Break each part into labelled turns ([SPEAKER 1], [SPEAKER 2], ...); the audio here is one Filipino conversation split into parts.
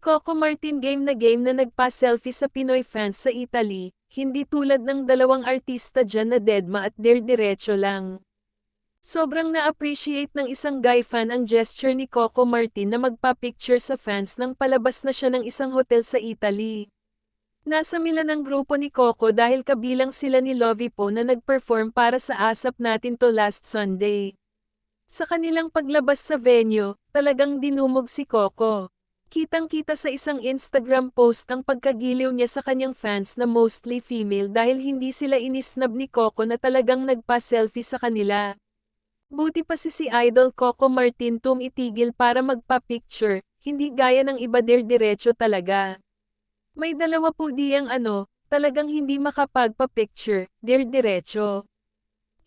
[SPEAKER 1] Coco Martin game na nagpa-selfie sa Pinoy fans sa Italy, hindi tulad ng dalawang artista dyan na dedma at dire-diretso lang. Sobrang na-appreciate ng isang guy fan ang gesture ni Coco Martin na magpa-picture sa fans nang palabas na siya ng isang hotel sa Italy. Nasa Milan ang grupo ni Coco dahil kabilang sila ni Lovie Po na nag-perform para sa ASAP Natin To last Sunday. Sa kanilang paglabas sa venue, talagang dinumog si Coco. Kitang-kita sa isang Instagram post ang pagkagiliw niya sa kanyang fans na mostly female dahil hindi sila inisnab ni Coco na talagang nagpa-selfie sa kanila. Buti pa si Idol Coco Martin tumitigil para magpa-picture, hindi gaya ng iba dire-diretso talaga. May dalawa po diyang talagang hindi makapagpa-picture, dire-diretso.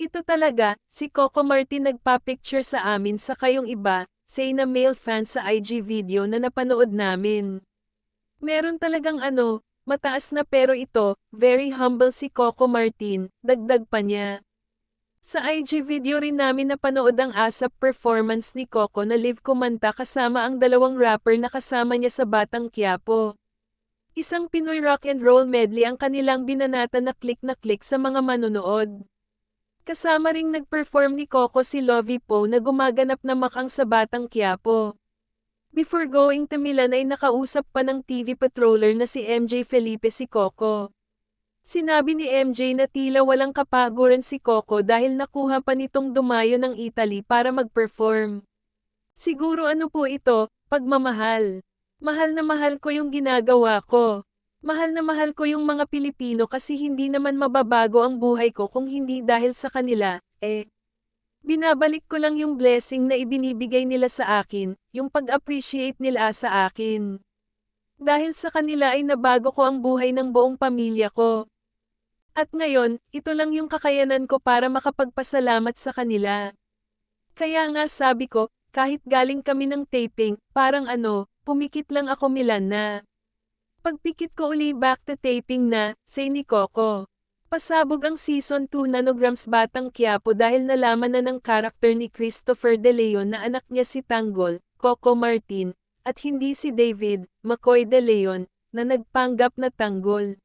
[SPEAKER 1] Ito talaga, si Coco Martin nagpa-picture sa amin sa kayong iba, say na male fan sa IG video na napanood namin. Meron talagang mataas na pero ito, very humble si Coco Martin, dagdag pa niya. Sa IG video rin namin napanood ang ASAP performance ni Coco na live kumanta kasama ang dalawang rapper na kasama niya sa Batang Quiapo. Isang Pinoy rock and roll medley ang kanilang binanata na click sa mga manonood. Kasama ring nag-perform ni Coco si Lovie Po na gumaganap na makang sa Batang Quiapo. Before going to Milan ay nakausap pa ng TV patroller na si MJ Felipe si Coco. Sinabi ni MJ na tila walang kapaguran si Coco dahil nakuha pa nitong dumayo ng Italy para mag-perform. Siguro po ito, pagmamahal. Mahal na mahal ko yung ginagawa ko. Mahal na mahal ko yung mga Pilipino kasi hindi naman mababago ang buhay ko kung hindi dahil sa kanila, Binabalik ko lang yung blessing na ibinibigay nila sa akin, yung pag-appreciate nila sa akin. Dahil sa kanila ay nabago ko ang buhay ng buong pamilya ko. At ngayon, ito lang yung kakayanan ko para makapagpasalamat sa kanila. Kaya nga sabi ko, kahit galing kami ng taping, parang pumikit lang ako Milan na. Pagpikit ko uli back to taping na, say ni Coco. Pasabog ang Season 2 Nanograms Batang Quiapo dahil nalaman na ng karakter ni Christopher De Leon na anak niya si Tanggol, Coco Martin, at hindi si David, McCoy De Leon, na nagpanggap na Tanggol.